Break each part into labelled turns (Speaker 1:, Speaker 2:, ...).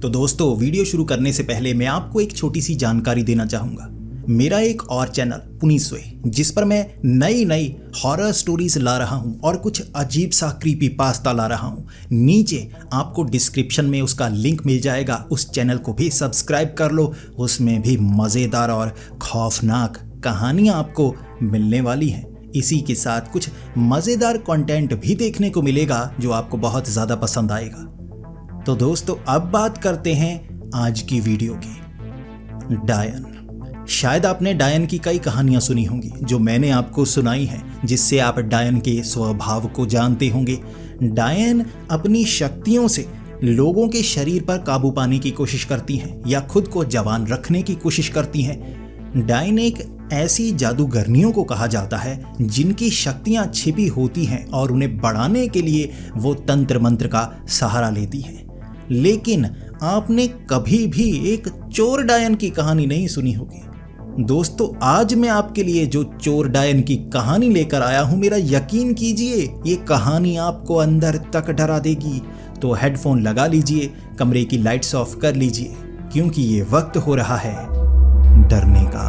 Speaker 1: तो दोस्तों, वीडियो शुरू करने से पहले मैं आपको एक छोटी सी जानकारी देना चाहूँगा। मेरा एक और चैनल पुनीसवे, जिस पर मैं नई नई हॉरर स्टोरीज ला रहा हूँ और कुछ अजीब सा क्रीपी पास्ता ला रहा हूँ। नीचे आपको डिस्क्रिप्शन में उसका लिंक मिल जाएगा, उस चैनल को भी सब्सक्राइब कर लो। उसमें भी मज़ेदार और खौफनाक कहानियाँ आपको मिलने वाली हैं। इसी के साथ कुछ मज़ेदार कंटेंट भी देखने को मिलेगा जो आपको बहुत ज़्यादा पसंद आएगा। तो दोस्तों, अब बात करते हैं आज की वीडियो की। डायन। शायद आपने डायन की कई कहानियां सुनी होंगी जो मैंने आपको सुनाई हैं, जिससे आप डायन के स्वभाव को जानते होंगे। डायन अपनी शक्तियों से लोगों के शरीर पर काबू पाने की कोशिश करती हैं या खुद को जवान रखने की कोशिश करती हैं। डायन एक ऐसी जादूगरनियों को कहा जाता है जिनकी शक्तियां छिपी होती हैं और उन्हें बढ़ाने के लिए वो तंत्र मंत्र का सहारा लेती हैं। लेकिन आपने कभी भी एक चोर डायन की कहानी नहीं सुनी होगी। दोस्तों, आज मैं आपके लिए जो चोर डायन की कहानी लेकर आया हूं, मेरा यकीन कीजिए ये कहानी आपको अंदर तक डरा देगी। तो हेडफोन लगा लीजिए, कमरे की लाइट्स ऑफ कर लीजिए, क्योंकि ये वक्त हो रहा है डरने का।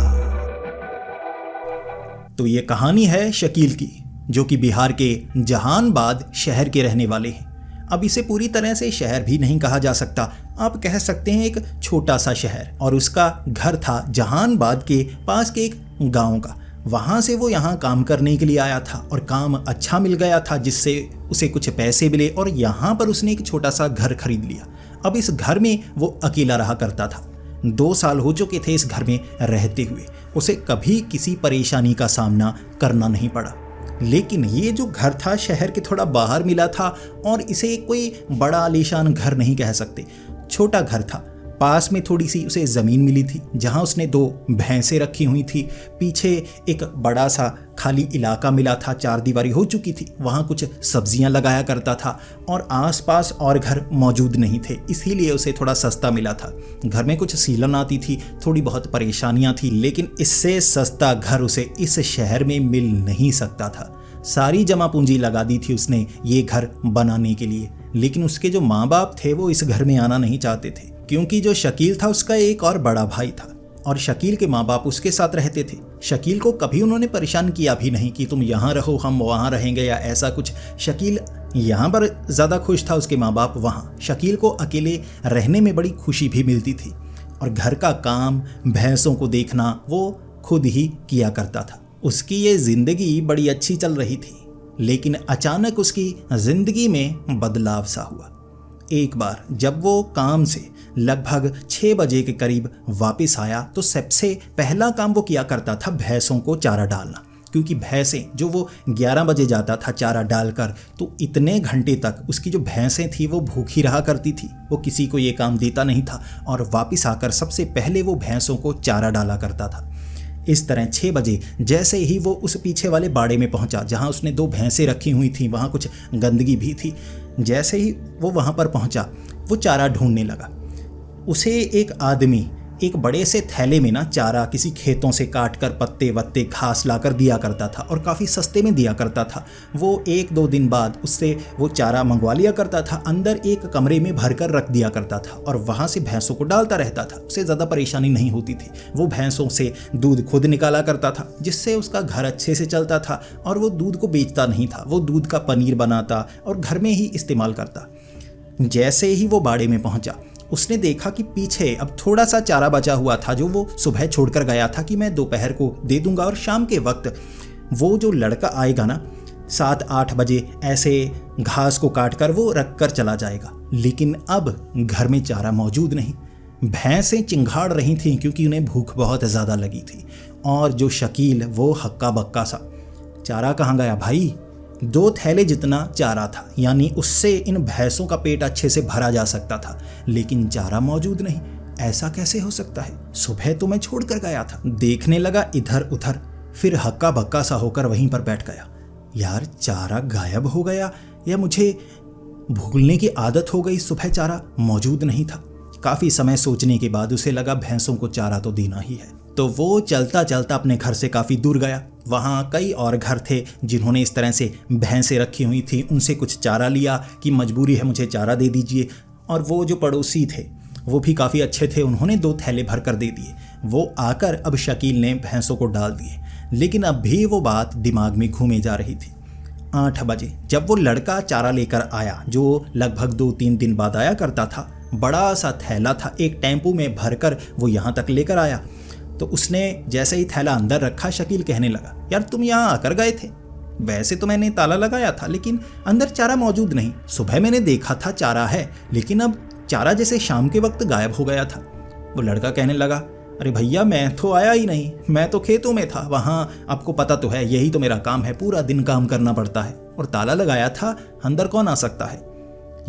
Speaker 1: तो ये कहानी है शकील की, जो कि बिहार के जहानाबाद शहर के रहने वाले हैं। अब इसे पूरी तरह से शहर भी नहीं कहा जा सकता, आप कह सकते हैं एक छोटा सा शहर। और उसका घर था जहानाबाद के पास के एक गांव का। वहां से वो यहाँ काम करने के लिए आया था और काम अच्छा मिल गया था, जिससे उसे कुछ पैसे मिले और यहाँ पर उसने एक छोटा सा घर खरीद लिया। अब इस घर में वो अकेला रहा करता था। 2 साल हो चुके थे इस घर में रहते हुए। उसे कभी किसी परेशानी का सामना करना नहीं पड़ा। लेकिन ये जो घर था शहर के थोड़ा बाहर मिला था और इसे कोई बड़ा आलीशान घर नहीं कह सकते, छोटा घर था। पास में थोड़ी सी उसे ज़मीन मिली थी जहाँ उसने 2 भैंसें रखी हुई थी। पीछे एक बड़ा सा खाली इलाका मिला था, 4 दीवारी हो चुकी थी, वहाँ कुछ सब्जियाँ लगाया करता था और आसपास और घर मौजूद नहीं थे, इसीलिए उसे थोड़ा सस्ता मिला था। घर में कुछ सीलन आती थी, थोड़ी बहुत परेशानियाँ थी, लेकिन इससे सस्ता घर उसे इस शहर में मिल नहीं सकता था। सारी जमा पूंजी लगा दी थी उसने ये घर बनाने के लिए। लेकिन उसके जो माँ बाप थे वो इस घर में आना नहीं चाहते थे, क्योंकि जो शकील था उसका एक और बड़ा भाई था और शकील के माँ बाप उसके साथ रहते थे। शकील को कभी उन्होंने परेशान किया भी नहीं कि तुम यहाँ रहो हम वहाँ रहेंगे या ऐसा कुछ। शकील यहाँ पर ज़्यादा खुश था, उसके माँ बाप वहाँ। शकील को अकेले रहने में बड़ी खुशी भी मिलती थी और घर का काम, भैंसों को देखना वो खुद ही किया करता था। उसकी ये ज़िंदगी बड़ी अच्छी चल रही थी, लेकिन अचानक उसकी ज़िंदगी में बदलाव सा हुआ। एक बार जब वो काम से लगभग 6 बजे के करीब वापस आया तो सबसे पहला काम वो किया करता था भैंसों को चारा डालना, क्योंकि भैंसें जो वो 11 बजे जाता था चारा डालकर, तो इतने घंटे तक उसकी जो भैंसें थी वो भूखी रहा करती थी। वो किसी को ये काम देता नहीं था और वापस आकर सबसे पहले वो भैंसों को चारा डाला करता था। इस तरह 6 बजे जैसे ही वो उस पीछे वाले बाड़े में पहुंचा जहां उसने 2 भैंसें रखी हुई थी, वहां कुछ गंदगी भी थी। जैसे ही वो वहां पर पहुंचा वो चारा ढूंढने लगा। उसे एक आदमी एक बड़े से थैले में ना चारा किसी खेतों से काट कर पत्ते वत्ते घास लाकर दिया करता था और काफ़ी सस्ते में दिया करता था। वो 1-2 दिन बाद उससे वो चारा मंगवा लिया करता था, अंदर एक कमरे में भर कर रख दिया करता था और वहाँ से भैंसों को डालता रहता था। उसे ज़्यादा परेशानी नहीं होती थी। वो भैंसों से दूध खुद निकाला करता था, जिससे उसका घर अच्छे से चलता था और वो दूध को बेचता नहीं था। वो दूध का पनीर बनाता और घर में ही इस्तेमाल करता। जैसे ही वो बाड़े में पहुंचा उसने देखा कि पीछे अब थोड़ा सा चारा बचा हुआ था जो वो सुबह छोड़कर गया था कि मैं दोपहर को दे दूंगा और शाम के वक्त वो जो लड़का आएगा ना 7-8 बजे ऐसे घास को काट कर वो रख कर चला जाएगा। लेकिन अब घर में चारा मौजूद नहीं। भैंसें चिंघाड़ रही थीं क्योंकि उन्हें भूख बहुत ज़्यादा लगी थी और जो शकील वो हक्का बक्का सा। चारा कहाँ गया भाई? 2 थैले जितना चारा था, यानी उससे इन भैंसों का पेट अच्छे से भरा जा सकता था, लेकिन चारा मौजूद नहीं। ऐसा कैसे हो सकता है? सुबह तो मैं छोड़ कर गया था। देखने लगा इधर उधर, फिर हक्का बक्का सा होकर वहीं पर बैठ गया। यार, चारा गायब हो गया या मुझे भूलने की आदत हो गई? सुबह चारा मौजूद नहीं था। काफ़ी समय सोचने के बाद उसे लगा भैंसों को चारा तो देना ही है। तो वो चलता चलता अपने घर से काफ़ी दूर गया। वहाँ कई और घर थे जिन्होंने इस तरह से भैंसें रखी हुई थी। उनसे कुछ चारा लिया कि मजबूरी है मुझे चारा दे दीजिए। और वो जो पड़ोसी थे वो भी काफ़ी अच्छे थे, उन्होंने 2 थैले भर कर दे दिए। वो आकर अब शकील ने भैंसों को डाल दिए, लेकिन अब भी वो बात दिमाग में घूमे जा रही थी। 8 बजे जब वो लड़का चारा लेकर आया, जो लगभग 2-3 दिन बाद आया करता था, बड़ा सा थैला था, एक टेम्पू में भरकर वो यहाँ तक लेकर आया। तो उसने जैसे ही थैला अंदर रखा, शकील कहने लगा, यार तुम यहाँ आकर गए थे? वैसे तो मैंने ताला लगाया था, लेकिन अंदर चारा मौजूद नहीं। सुबह मैंने देखा था चारा है, लेकिन अब चारा जैसे शाम के वक्त गायब हो गया था। वो लड़का कहने लगा, अरे भैया मैं तो आया ही नहीं, मैं तो खेतों में था। वहाँ आपको पता तो है, यही तो मेरा काम है, पूरा दिन काम करना पड़ता है। और ताला लगाया था, अंदर कौन आ सकता है?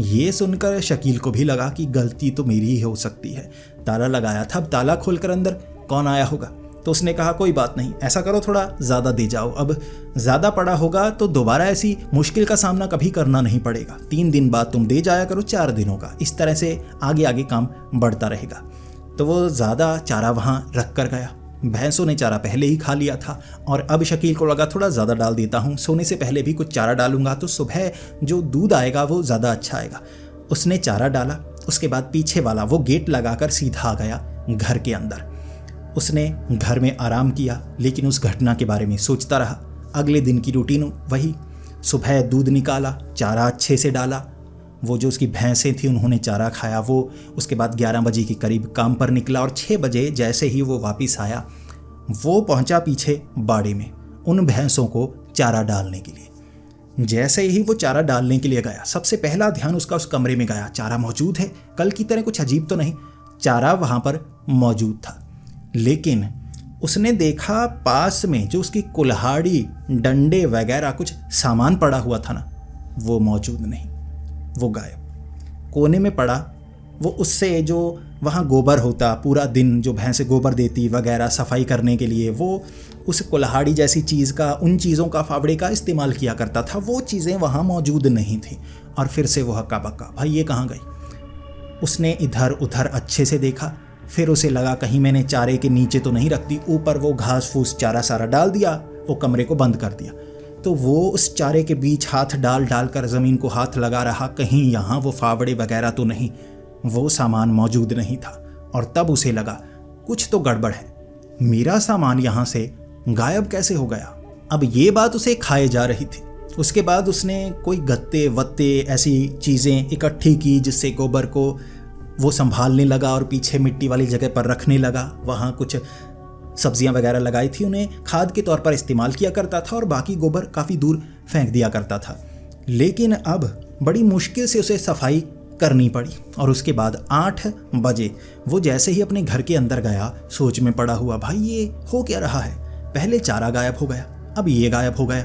Speaker 1: ये सुनकर शकील को भी लगा कि गलती तो मेरी ही हो सकती है। ताला लगाया था, अब ताला खोलकर अंदर कौन आया होगा? तो उसने कहा, कोई बात नहीं, ऐसा करो थोड़ा ज़्यादा दे जाओ, अब ज़्यादा पड़ा होगा तो दोबारा ऐसी मुश्किल का सामना कभी करना नहीं पड़ेगा। 3 दिन बाद तुम दे जाया करो 4 दिनों का, इस तरह से आगे आगे काम बढ़ता रहेगा। तो वो ज़्यादा चारा वहाँ रख कर गया। भैंसों ने चारा पहले ही खा लिया था और अब शकील को लगा थोड़ा ज़्यादा डाल देता हूँ, सोने से पहले भी कुछ चारा डालूंगा तो सुबह जो दूध आएगा वो ज़्यादा अच्छा आएगा। उसने चारा डाला, उसके बाद पीछे वाला वो गेट लगाकर सीधा आ गया घर के अंदर। उसने घर में आराम किया, लेकिन उस घटना के बारे में सोचता रहा। अगले दिन की रूटीन वही, सुबह दूध निकाला, चारा अच्छे से डाला, वो जो उसकी भैंसें थी उन्होंने चारा खाया। वो उसके बाद 11 बजे के करीब काम पर निकला और 6 बजे जैसे ही वो वापस आया, वो पहुंचा पीछे बाड़े में उन भैंसों को चारा डालने के लिए। जैसे ही वो चारा डालने के लिए गया, सबसे पहला ध्यान उसका उस कमरे में गया। चारा मौजूद है, कल की तरह कुछ अजीब तो नहीं, चारा वहाँ पर मौजूद था। लेकिन उसने देखा पास में जो उसकी कुल्हाड़ी, डंडे वगैरह कुछ सामान पड़ा हुआ था ना, वो मौजूद नहीं, वो गायब। कोने में पड़ा वो, उससे जो वहाँ गोबर होता, पूरा दिन जो भैंसे गोबर देती वगैरह सफाई करने के लिए, वो उस कुल्हाड़ी जैसी चीज़ का, उन चीज़ों का, फावड़े का इस्तेमाल किया करता था, वो चीज़ें वहाँ मौजूद नहीं थी। और फिर से वो हक्का बक्का, भाई ये कहाँ गई? उसने इधर उधर अच्छे से देखा, फिर उसे लगा कहीं मैंने चारे के नीचे तो नहीं रख दी। ऊपर वो घास फूस चारा सारा डाल दिया, वो कमरे को बंद कर दिया। तो वो उस चारे के बीच हाथ डाल डाल कर ज़मीन को हाथ लगा रहा, कहीं यहाँ वो फावड़े वगैरह तो नहीं, वो सामान मौजूद नहीं था। और तब उसे लगा कुछ तो गड़बड़ है, मेरा सामान यहाँ से गायब कैसे हो गया? अब ये बात उसे खाए जा रही थी। उसके बाद उसने कोई गत्ते वत्ते ऐसी चीज़ें इकट्ठी की जिससे गोबर को वो संभालने लगा और पीछे मिट्टी वाली जगह पर रखने लगा। वहाँ कुछ सब्जियां वगैरह लगाई थी, उन्हें खाद के तौर पर इस्तेमाल किया करता था और बाकी गोबर काफ़ी दूर फेंक दिया करता था। लेकिन अब बड़ी मुश्किल से उसे सफाई करनी पड़ी। और उसके बाद 8 बजे वो जैसे ही अपने घर के अंदर गया, सोच में पड़ा हुआ, भाई ये हो क्या रहा है? पहले चारा गायब हो गया, अब ये गायब हो गया,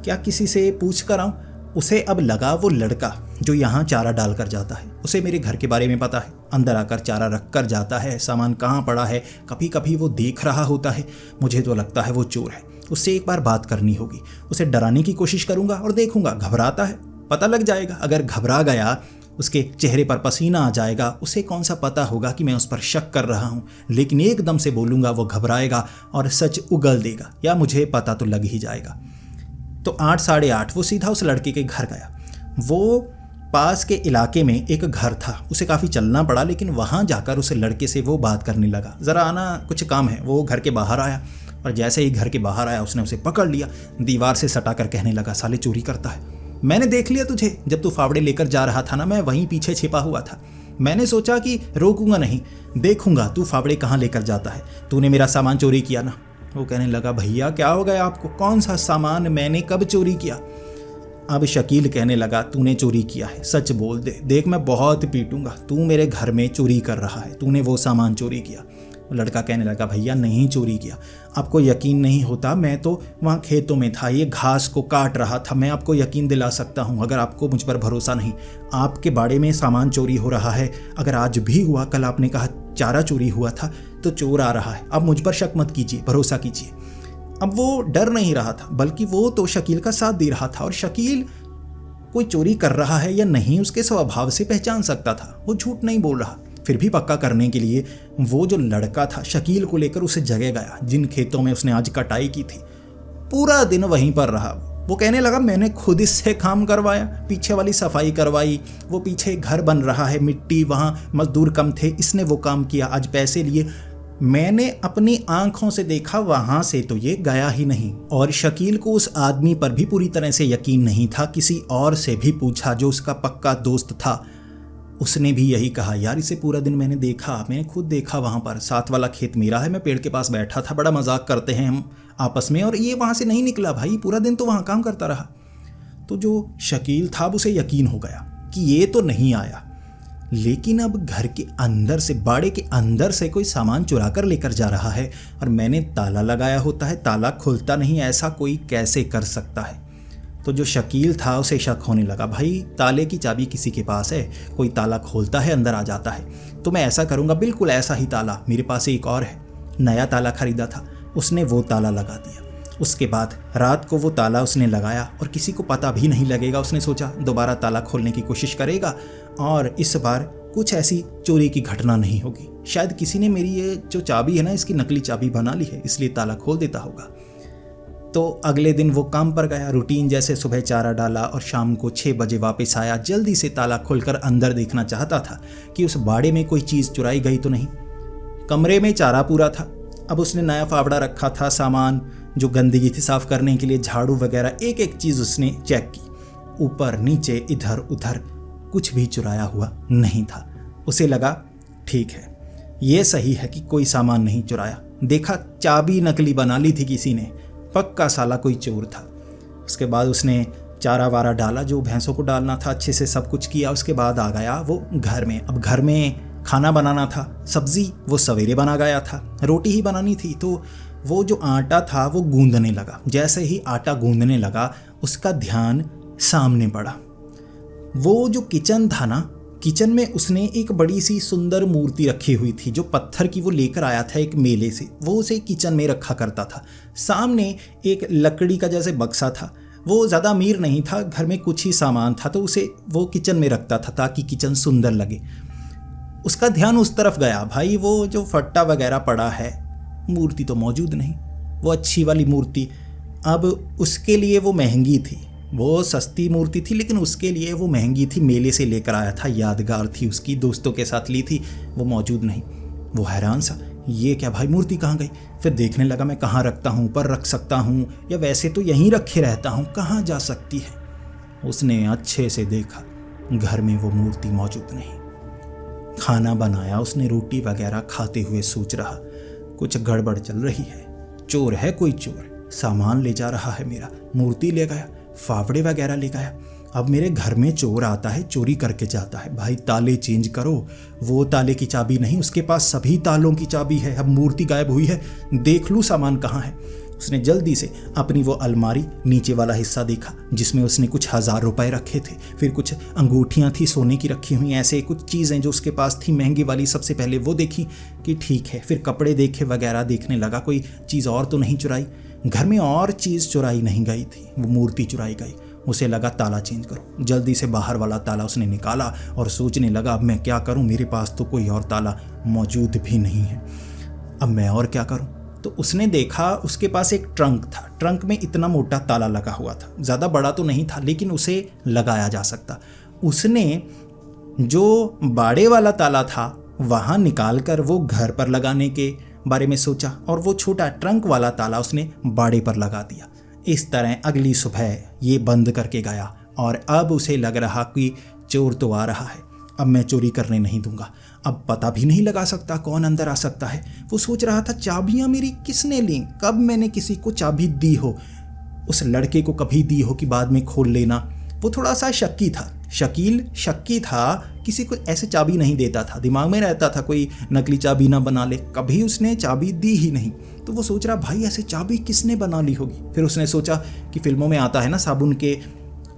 Speaker 1: क्या किसी से पूछ कर आऊँ? उसे अब लगा वो लड़का जो यहाँ चारा डाल कर जाता है, उसे मेरे घर के बारे में पता है, अंदर आकर चारा रख कर जाता है, सामान कहाँ पड़ा है कभी कभी वो देख रहा होता है। मुझे तो लगता है वो चोर है, उससे एक बार बात करनी होगी। उसे डराने की कोशिश करूँगा और देखूंगा घबराता है, पता लग जाएगा। अगर घबरा गया, उसके चेहरे पर पसीना आ जाएगा, उसे कौन सा पता होगा कि मैं उस पर शक कर रहा हूँ। लेकिन एकदम से बोलूँगा, वो घबराएगा और सच उगल देगा, या मुझे पता तो लग ही जाएगा। तो 8 साढ़े 8 वो सीधा उस लड़के के घर गया। वो पास के इलाके में एक घर था, उसे काफ़ी चलना पड़ा, लेकिन वहाँ जाकर उस लड़के से वो बात करने लगा। ज़रा आना, कुछ काम है। वो घर के बाहर आया और जैसे ही घर के बाहर आया उसने उसे पकड़ लिया, दीवार से सटा कर कहने लगा, साले चोरी करता है, मैंने देख लिया तुझे जब तू फावड़े लेकर जा रहा था ना, मैं वहीं पीछे छिपा हुआ था। मैंने सोचा कि रोकूंगा नहीं, देखूंगा तू फावड़े कहाँ लेकर जाता है। तूने मेरा सामान चोरी किया ना। वो कहने लगा, भैया क्या हो गया आपको? कौन सा सामान? मैंने कब चोरी किया? अब शकील कहने लगा, तूने चोरी किया है, सच बोल दे, देख मैं बहुत पीटूंगा, तू मेरे घर में चोरी कर रहा है, तूने वो सामान चोरी किया। लड़का कहने लगा, भैया नहीं चोरी किया, आपको यकीन नहीं होता, मैं तो वहाँ खेतों में था, ये घास को काट रहा था, मैं आपको यकीन दिला सकता हूँ। अगर आपको मुझ पर भरोसा नहीं, आपके बाड़े में सामान चोरी हो रहा है, अगर आज भी हुआ, कल आपने कहा चारा चोरी हुआ था, तो चोर आ रहा है, अब मुझ पर शक मत कीजिए, भरोसा कीजिए। अब वो डर नहीं रहा था, बल्कि वो तो शकील का साथ दे रहा था, और शकील कोई चोरी कर रहा है या नहीं उसके स्वभाव से पहचान सकता था। वो झूठ नहीं बोल रहा। फिर भी पक्का करने के लिए वो जो लड़का था शकील को लेकर उस जगह गया जिन खेतों में उसने आज कटाई की थी। पूरा दिन वहीं पर रहा, वो कहने लगा मैंने खुद इससे काम करवाया, पीछे वाली सफाई करवाई, वो पीछे घर बन रहा है, मिट्टी, वहाँ मजदूर कम थे, इसने वो काम किया, आज पैसे लिए, मैंने अपनी आंखों से देखा, वहाँ से तो ये गया ही नहीं। और शकील को उस आदमी पर भी पूरी तरह से यकीन नहीं था। किसी और से भी पूछा जो उसका पक्का दोस्त था, उसने भी यही कहा, यार इसे पूरा दिन मैंने देखा, मैंने खुद देखा, वहाँ पर साथ वाला खेत मेरा है, मैं पेड़ के पास बैठा था, बड़ा मजाक करते हैं हम आपस में, और ये वहाँ से नहीं निकला भाई, पूरा दिन तो वहाँ काम करता रहा। तो जो शकील था उसे यकीन हो गया कि ये तो नहीं आया, लेकिन अब घर के अंदर से, बाड़े के अंदर से कोई सामान चुरा कर लेकर जा रहा है, और मैंने ताला लगाया होता है, ताला खुलता नहीं, ऐसा कोई कैसे कर सकता है। तो जो शकील था उसे शक होने लगा, भाई ताले की चाबी किसी के पास है, कोई ताला खोलता है अंदर आ जाता है, तो मैं ऐसा करूँगा, बिल्कुल ऐसा ही ताला मेरे पास एक और है, नया ताला खरीदा था, उसने वो ताला लगा दिया। उसके बाद रात को वो ताला उसने लगाया और किसी को पता भी नहीं लगेगा। उसने सोचा दोबारा ताला खोलने की कोशिश करेगा और इस बार कुछ ऐसी चोरी की घटना नहीं होगी, शायद किसी ने मेरी ये जो चाबी है ना, इसकी नकली चाबी बना ली है, इसलिए ताला खोल देता होगा। तो अगले दिन वो काम पर गया, रूटीन जैसे सुबह चारा डाला और शाम को 6 बजे वापस आया। जल्दी से ताला खोलकर अंदर देखना चाहता था कि उस बाड़े में कोई चीज़ चुराई गई तो नहीं। कमरे में चारा पूरा था, अब उसने नया फावड़ा रखा था, सामान जो गंदगी थी साफ करने के लिए, झाड़ू वगैरह, एक एक चीज़ उसने चेक की, ऊपर नीचे इधर उधर, कुछ भी चुराया हुआ नहीं था। उसे लगा ठीक है, ये सही है कि कोई सामान नहीं चुराया। देखा चाबी नकली बना ली थी किसी ने, पक्का साला कोई चोर था। उसके बाद उसने चारा वारा डाला जो भैंसों को डालना था, अच्छे से सब कुछ किया। उसके बाद आ गया वो घर में। अब घर में खाना बनाना था, सब्जी वो सवेरे बना गया था, रोटी ही बनानी थी, तो वो जो आटा था वो गूंदने लगा। जैसे ही आटा गूंदने लगा उसका ध्यान सामने पड़ा। वो जो किचन था ना, किचन में उसने एक बड़ी सी सुंदर मूर्ति रखी हुई थी जो पत्थर की वो लेकर आया था एक मेले से, वो उसे किचन में रखा करता था। सामने एक लकड़ी का जैसे बक्सा था, वो ज़्यादा अमीर नहीं था, घर में कुछ ही सामान था, तो उसे वो किचन में रखता था ताकि किचन सुंदर लगे। उसका ध्यान उस तरफ गया, भाई वो जो फट्टा वगैरह पड़ा है, मूर्ति तो मौजूद नहीं, वो अच्छी वाली मूर्ति। अब उसके लिए वो महंगी थी, वो सस्ती मूर्ति थी लेकिन उसके लिए वो महंगी थी, मेले से लेकर आया था, यादगार थी उसकी, दोस्तों के साथ ली थी, वो मौजूद नहीं। वो हैरान सा, ये क्या भाई, मूर्ति कहाँ गई? फिर देखने लगा मैं कहाँ रखता हूँ, ऊपर रख सकता हूँ या वैसे तो यहीं रखे रहता हूँ, कहाँ जा सकती है। उसने अच्छे से देखा, घर में वो मूर्ति मौजूद नहीं। खाना बनाया उसने, रोटी वगैरह खाते हुए सोच रहा कुछ गड़बड़ चल रही है, चोर है कोई चोर, सामान ले जा रहा है मेरा, मूर्ति ले गया, फावड़े वगैरह ले गया, अब मेरे घर में चोर आता है, चोरी करके जाता है। भाई ताले चेंज करो, वो ताले की चाबी नहीं, उसके पास सभी तालों की चाबी है, अब मूर्ति गायब हुई है, देख लूँ सामान कहाँ है। उसने जल्दी से अपनी वो अलमारी नीचे वाला हिस्सा देखा जिसमें उसने कुछ 1000 रुपए रखे थे, फिर कुछ अंगूठियाँ थी सोने की रखी हुई, ऐसे कुछ चीज़ें जो उसके पास थी महंगी वाली, सबसे पहले वो देखी कि ठीक है, फिर कपड़े देखे वगैरह, देखने लगा कोई चीज़ और तो नहीं चुराई, घर में और चीज़ चुराई नहीं गई थी, वो मूर्ति चुराई गई। उसे लगा ताला चेंज करो, जल्दी से बाहर वाला ताला उसने निकाला और सोचने लगा अब मैं क्या करूं, मेरे पास तो कोई और ताला मौजूद भी नहीं है, अब मैं और क्या करूं। तो उसने देखा उसके पास एक ट्रंक था, ट्रंक में इतना मोटा ताला लगा हुआ था, ज़्यादा बड़ा तो नहीं था लेकिन उसे लगाया जा सकता। उसने जो बाड़े वाला ताला था वहाँ निकाल कर वो घर पर लगाने के बारे में सोचा और वो छोटा ट्रंक वाला ताला उसने बाड़े पर लगा दिया। इस तरह अगली सुबह ये बंद करके गया और अब उसे लग रहा कि चोर तो आ रहा है, अब मैं चोरी करने नहीं दूंगा, अब पता भी नहीं लगा सकता कौन अंदर आ सकता है। वो सोच रहा था चाबियां मेरी किसने ली, कब मैंने किसी को चाबी दी हो, उस लड़के को कभी दी हो कि बाद में खोल लेना। वो थोड़ा सा शक्की था, शकील शक्की था, किसी को ऐसे चाबी नहीं देता था, दिमाग में रहता था कोई नकली चाबी ना बना ले, कभी उसने चाबी दी ही नहीं। तो वो सोच रहा भाई ऐसे चाबी किसने बना ली होगी। फिर उसने सोचा कि फिल्मों में आता है ना, साबुन के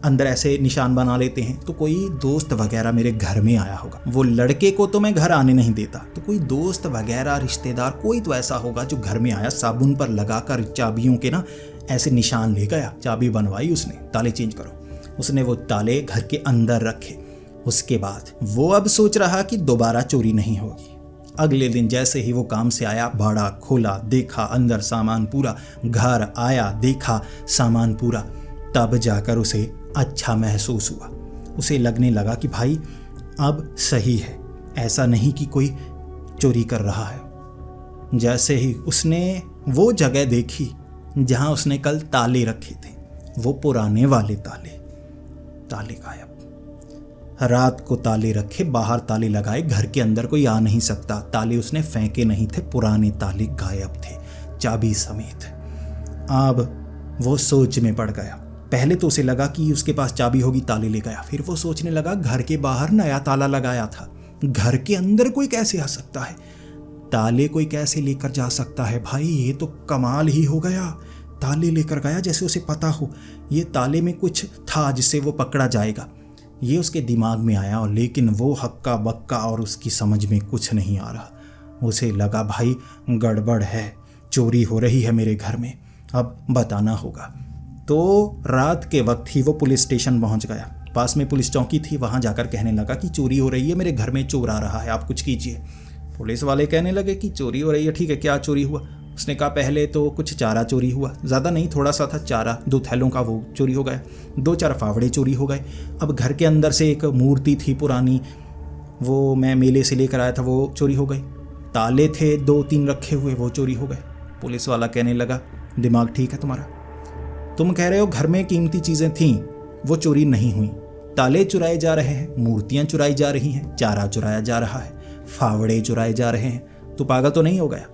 Speaker 1: अंदर ऐसे निशान बना लेते हैं, तो कोई दोस्त वगैरह मेरे घर में आया होगा, वो लड़के को तो मैं घर आने नहीं देता, तो कोई दोस्त वगैरह रिश्तेदार कोई तो ऐसा होगा जो घर में आया, साबुन पर लगाकर चाबियों के ना ऐसे निशान ले गया, चाबी बनवाई उसने, ताले चेंज करो। उसने वो ताले घर के अंदर रखे। उसके बाद वो अब सोच रहा कि दोबारा चोरी नहीं होगी। अगले दिन जैसे ही वो काम से आया, बाड़ा खोला, देखा अंदर सामान पूरा, घर आया देखा सामान पूरा, तब जाकर उसे अच्छा महसूस हुआ। उसे लगने लगा कि भाई अब सही है, ऐसा नहीं कि कोई चोरी कर रहा है। जैसे ही उसने वो जगह देखी जहां उसने कल ताले रखे थे, वो पुराने वाले ताले गायब। रात को ताले रखे, बाहर ताले लगाए, घर के अंदर कोई आ नहीं सकता। ताले उसने फेंके नहीं थे, पुराने ताले गायब थे, चाबी समेत। अब वो सोच में पड़ गया। पहले तो उसे लगा कि उसके पास चाबी होगी, ताले ले गया। फिर वो सोचने लगा घर के बाहर नया ताला लगाया था, घर के अंदर कोई कैसे आ सकता है, ताले कोई कैसे लेकर जा सकता है। भाई ये तो कमाल ही हो गया। ताले लेकर गया जैसे उसे पता हो ये ताले में कुछ था जिससे वो पकड़ा जाएगा। ये उसके दिमाग में आया, और लेकिन वो हक्का बक्का और उसकी समझ में कुछ नहीं आ रहा। उसे लगा भाई गड़बड़ है, चोरी हो रही है मेरे घर में, अब बताना होगा। तो रात के वक्त ही वो पुलिस स्टेशन पहुंच गया। पास में पुलिस चौकी थी, वहां जाकर कहने लगा कि चोरी हो रही है, मेरे घर में चोर आ रहा है, आप कुछ कीजिए। पुलिस वाले कहने लगे कि चोरी हो रही है, ठीक है, क्या चोरी हुआ? उसने कहा पहले तो कुछ चारा चोरी हुआ, ज़्यादा नहीं, थोड़ा सा था चारा, 2 थैलों का, वो चोरी हो गया। 2-4 फावड़े चोरी हो गए। अब घर के अंदर से एक मूर्ति थी पुरानी, वो मैं मेले से लेकर आया था, वो चोरी हो गई। ताले थे 2-3 रखे हुए, वो चोरी हो गए। पुलिस वाला कहने लगा दिमाग ठीक है तुम्हारा? तुम कह रहे हो घर में कीमती चीज़ें थीं, वो चोरी नहीं हुई। ताले चुराए जा रहे हैं, मूर्तियाँ चुराई जा रही हैं, चारा चुराया जा रहा है, फावड़े चुराए जा रहे हैं। तो पागल तो नहीं हो गया?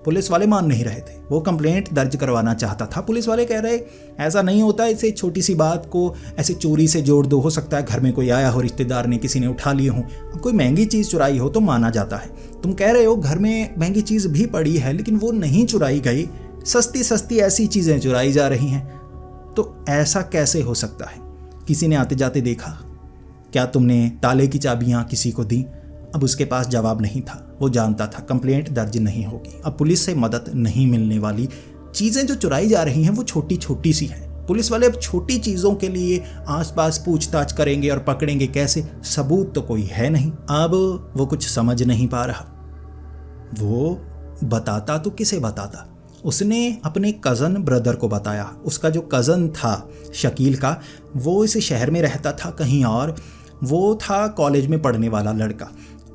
Speaker 1: पुलिस वाले मान नहीं रहे थे, वो कंप्लेंट दर्ज करवाना चाहता था। पुलिस वाले कह रहे ऐसा नहीं होता, इसे छोटी सी बात को ऐसे चोरी से जोड़ दो, हो सकता है घर में कोई आया हो, रिश्तेदार ने, किसी ने उठा लिए हो, कोई महंगी चीज़ चुराई हो तो माना जाता है। तुम कह रहे हो घर में महंगी चीज़ भी पड़ी है लेकिन वो नहीं चुराई गई, सस्ती सस्ती ऐसी चीज़ें चुराई जा रही हैं, तो ऐसा कैसे हो सकता है? किसी ने आते जाते देखा? क्या तुमने ताले की चाबियाँ किसी को दी? अब उसके पास जवाब नहीं था, वो जानता था कंप्लेंट दर्ज नहीं होगी, अब पुलिस से मदद नहीं मिलने वाली। चीज़ें जो चुराई जा रही हैं वो छोटी छोटी सी हैं। पुलिस वाले अब छोटी चीज़ों के लिए आसपास पूछताछ करेंगे और पकड़ेंगे कैसे? सबूत तो कोई है नहीं। अब वो कुछ समझ नहीं पा रहा। वो बताता तो किसे बताता? उसने अपने कज़न ब्रदर को बताया। उसका जो कज़न था शकील का, वो इस शहर में रहता था कहीं और, वो था कॉलेज में पढ़ने वाला लड़का।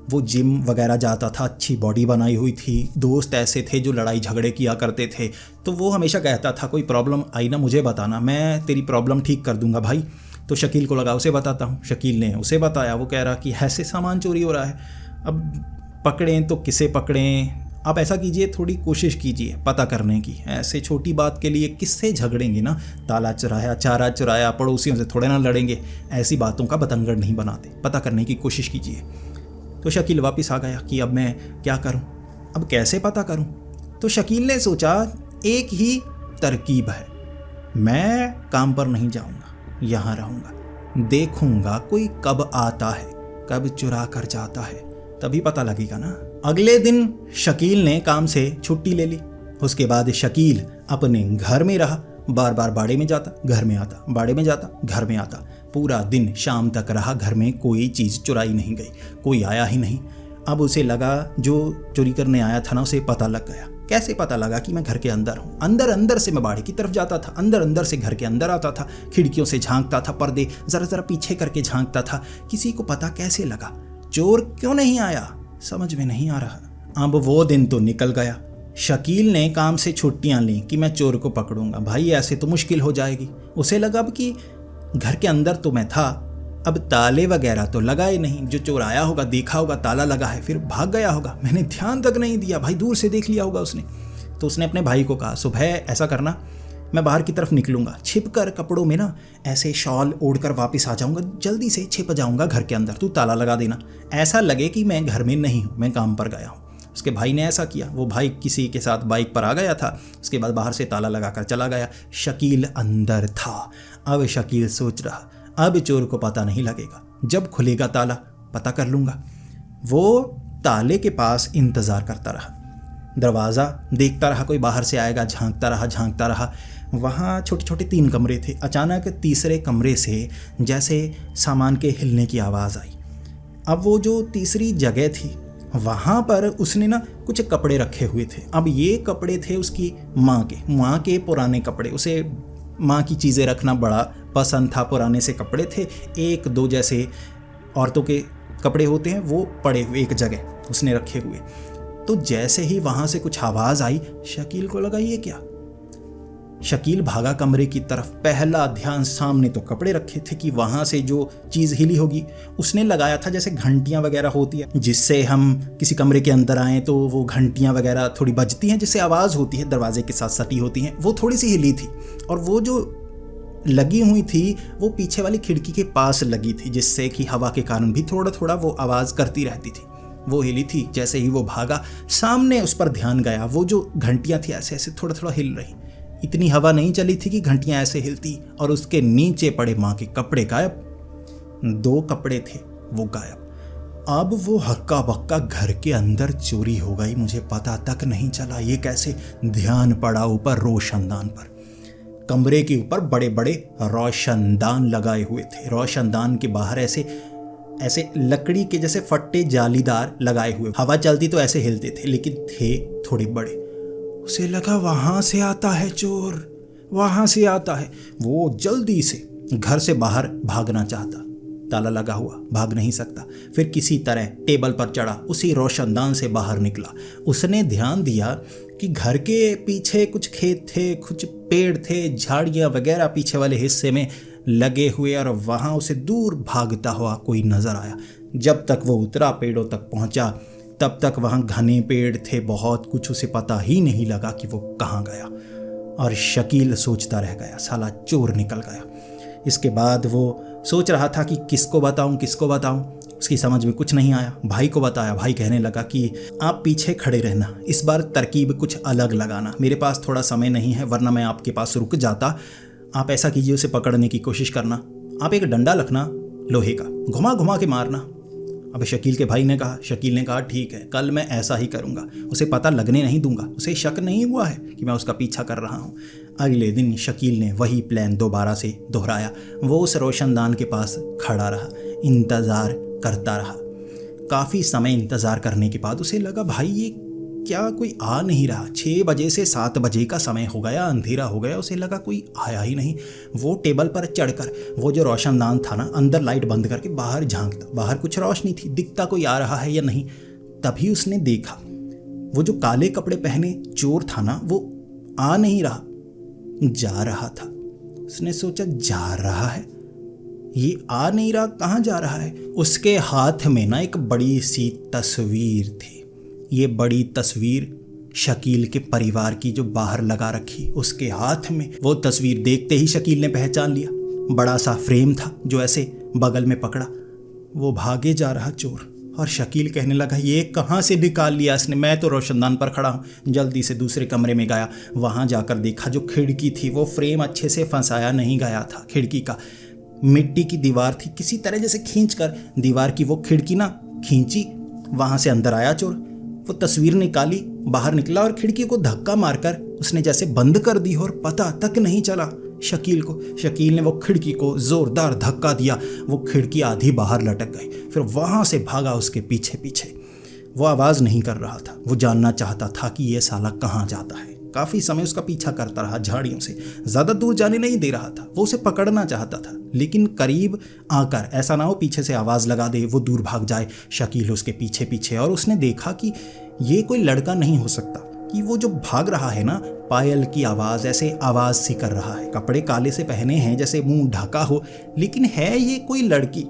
Speaker 1: वो जिम वगैरह जाता था, अच्छी बॉडी बनाई हुई थी, दोस्त ऐसे थे जो लड़ाई झगड़े किया करते थे। तो वो हमेशा कहता था कोई प्रॉब्लम आई ना मुझे बताना, मैं तेरी प्रॉब्लम ठीक कर दूंगा भाई। तो शकील को लगा उसे बताता हूँ। शकील ने उसे बताया। वो कह रहा कि ऐसे सामान चोरी हो रहा है, अब पकड़ें तो किसे पकड़ें? आप ऐसा कीजिए, थोड़ी कोशिश कीजिए पता करने की, ऐसे छोटी बात के लिए किससे झगड़ेंगे ना? ताला चुराया, चारा चुराया, पड़ोसियों से थोड़े ना लड़ेंगे, ऐसी बातों का बतंगड़ नहीं बनाते, पता करने की कोशिश कीजिए। तो शकील वापस आ गया कि अब मैं क्या करूं, अब कैसे पता करूं? तो शकील ने सोचा एक ही तरकीब है, मैं काम पर नहीं जाऊंगा, यहाँ रहूंगा, देखूंगा कोई कब आता है, कब चुरा कर जाता है, तभी पता लगेगा ना। अगले दिन शकील ने काम से छुट्टी ले ली। उसके बाद शकील अपने घर में रहा, बार बार बाड़े में जाता, घर में आता, बाड़े में जाता, घर में आता। पूरा दिन शाम तक रहा, घर में कोई चीज़ चुराई नहीं गई, कोई आया ही नहीं। अब उसे लगा जो चोरी करने आया था ना, उसे पता लग गया। कैसे पता लगा? कि मैं घर के अंदर हूँ। अंदर अंदर से मैं बाड़े की तरफ जाता था, अंदर अंदर से घर के अंदर आता था, खिड़कियों से झांकता था, पर्दे ज़रा ज़रा पीछे करके झांकता था। किसी को पता कैसे लगा? चोर क्यों नहीं आया, समझ में नहीं आ रहा। अब वो दिन तो निकल गया। शकील ने काम से छुट्टियां ली कि मैं चोर को पकड़ूंगा, भाई ऐसे तो मुश्किल हो जाएगी। उसे लगा अब कि घर के अंदर तो मैं था, अब ताले वगैरह तो लगाए नहीं, जो चोर आया होगा देखा होगा ताला लगा है, फिर भाग गया होगा, मैंने ध्यान तक नहीं दिया, भाई दूर से देख लिया होगा उसने। तो उसने अपने भाई को कहा सुबह ऐसा करना, मैं बाहर की तरफ निकलूंगा, छिप कर कपड़ों में ना ऐसे शॉल ओढ़कर वापस आ जाऊंगा, जल्दी से छिप जाऊंगा घर के अंदर, तू ताला लगा देना, ऐसा लगे कि मैं घर में नहीं हूँ, मैं काम पर गया हूँ। उसके भाई ने ऐसा किया। वो भाई किसी के साथ बाइक पर आ गया था, उसके बाद बाहर से ताला लगाकर चला गया। शकील अंदर था। अब शकील सोच रहा अब चोर को पता नहीं लगेगा, जब खुलेगा ताला पता कर लूँगा। वो ताले के पास इंतज़ार करता रहा, दरवाज़ा देखता रहा, कोई बाहर से आएगा, झांकता रहा। वहाँ छोटे छोटे 3 कमरे थे। अचानक तीसरे कमरे से जैसे सामान के हिलने की आवाज़ आई। अब वो जो तीसरी जगह थी वहाँ पर उसने ना कुछ कपड़े रखे हुए थे। अब ये कपड़े थे उसकी माँ के पुराने कपड़े। उसे माँ की चीज़ें रखना बड़ा पसंद था। पुराने से कपड़े थे, एक दो जैसे औरतों के कपड़े होते हैं वो पड़े हुए एक जगह उसने रखे हुए। तो जैसे ही वहाँ से कुछ आवाज़ आई, शकील को लगा ये क्या। शकील भागा कमरे की तरफ। पहला ध्यान, सामने तो कपड़े रखे थे कि वहाँ से जो चीज़ हिली होगी। उसने लगाया था जैसे घंटियाँ वगैरह होती है, जिससे हम किसी कमरे के अंदर आएँ तो वो घंटियाँ वगैरह थोड़ी बजती हैं, जिससे आवाज़ होती है, दरवाजे के साथ सटी होती हैं। वो थोड़ी सी हिली थी और वो जो लगी हुई थी वो पीछे वाली खिड़की के पास लगी थी, जिससे कि हवा के कारण भी थोड़ा थोड़ा वो आवाज़ करती रहती थी। वो हिली थी। जैसे ही वो भागा, सामने उस पर ध्यान गया। वो जो घंटियाँ थी ऐसे ऐसे थोड़ा थोड़ा हिल रही। इतनी हवा नहीं चली थी कि घंटियां ऐसे हिलती। और उसके नीचे पड़े माँ के कपड़े गायब। 2 कपड़े थे वो गायब। अब वो हक्का बक्का घर के अंदर चोरी हो गई, मुझे पता तक नहीं चला। ये कैसे? ध्यान पड़ा ऊपर रोशनदान पर। कमरे के ऊपर बड़े बड़े रोशनदान लगाए हुए थे। रोशनदान के बाहर ऐसे ऐसे लकड़ी के जैसे फट्टे जालीदार लगाए हुए। हवा चलती तो ऐसे हिलते थे, लेकिन थे थोड़े बड़े। उसे लगा वहां से आता है चोर, वहां से आता है। वो जल्दी से घर से बाहर भागना चाहता। ताला लगा हुआ, भाग नहीं सकता। फिर किसी तरह टेबल पर चढ़ा, उसी रोशनदान से बाहर निकला। उसने ध्यान दिया कि घर के पीछे कुछ खेत थे, कुछ पेड़ थे, झाड़ियाँ वगैरह पीछे वाले हिस्से में लगे हुए, और वहाँ उसे दूर भागता हुआ कोई नजर आया। जब तक वो उतरा, पेड़ों तक पहुँचा, तब तक वहाँ घने पेड़ थे बहुत कुछ। उसे पता ही नहीं लगा कि वो कहाँ गया। और शकील सोचता रह गया, साला चोर निकल गया। इसके बाद वो सोच रहा था कि किसको बताऊं, किसको बताऊं। उसकी समझ में कुछ नहीं आया। भाई को बताया। भाई कहने लगा कि आप पीछे खड़े रहना, इस बार तरकीब कुछ अलग लगाना। मेरे पास थोड़ा समय नहीं है, वरना मैं आपके पास रुक जाता। आप ऐसा कीजिए, उसे पकड़ने की कोशिश करना। आप एक डंडा रखना लोहे का, घुमा घुमा के मारना। अब शकील के भाई ने कहा, शकील ने कहा ठीक है, कल मैं ऐसा ही करूंगा। उसे पता लगने नहीं दूंगा, उसे शक नहीं हुआ है कि मैं उसका पीछा कर रहा हूँ। अगले दिन शकील ने वही प्लान दोबारा से दोहराया। वो उस रोशनदान के पास खड़ा रहा, इंतज़ार करता रहा। काफ़ी समय इंतज़ार करने के बाद उसे लगा भाई ये क्या कोई आ नहीं रहा। 6 बजे से 7 बजे का समय हो गया, अंधेरा हो गया। उसे लगा कोई आया ही नहीं। वो टेबल पर चढ़कर वो जो रोशनदान था ना, अंदर लाइट बंद करके बाहर झांकता। बाहर कुछ रोशनी थी, दिखता कोई आ रहा है या नहीं। तभी उसने देखा वो जो काले कपड़े पहने चोर था ना, वो आ नहीं रहा, जा रहा था। उसने सोचा जा रहा है, ये आ नहीं रहा, कहाँ जा रहा है। उसके हाथ में ना एक बड़ी सी तस्वीर थी। ये बड़ी तस्वीर शकील के परिवार की जो बाहर लगा रखी, उसके हाथ में। वो तस्वीर देखते ही शकील ने पहचान लिया। बड़ा सा फ्रेम था जो ऐसे बगल में पकड़ा। वो भागे जा रहा चोर। और शकील कहने लगा ये कहाँ से निकाल लिया इसने, मैं तो रोशनदान पर खड़ा हूँ। जल्दी से दूसरे कमरे में गया। वहाँ जाकर देखा जो खिड़की थी वो फ्रेम अच्छे से फंसाया नहीं गया था। खिड़की का मिट्टी की दीवार थी, किसी तरह जैसे खींचकर दीवार की वो खिड़की ना खींची। वहाँ से अंदर आया चोर। वो तस्वीर निकाली, बाहर निकला और खिड़की को धक्का मारकर उसने जैसे बंद कर दी और पता तक नहीं चला शकील को। शकील ने वो खिड़की को जोरदार धक्का दिया। वो खिड़की आधी बाहर लटक गई। फिर वहाँ से भागा उसके पीछे पीछे। वो आवाज़ नहीं कर रहा था। वो जानना चाहता था कि ये साला कहाँ जाता है। काफ़ी समय उसका पीछा करता रहा झाड़ियों से। ज़्यादा दूर जाने नहीं दे रहा था। वो उसे पकड़ना चाहता था, लेकिन करीब आकर ऐसा ना हो पीछे से आवाज़ लगा दे, वो दूर भाग जाए। शकील उसके पीछे पीछे। और उसने देखा कि ये कोई लड़का नहीं हो सकता, कि वो जो भाग रहा है ना, पायल की आवाज़ ऐसे आवाज़ सी कर रहा है। कपड़े काले से पहने हैं, जैसे मुंह ढका हो, लेकिन है ये कोई लड़की।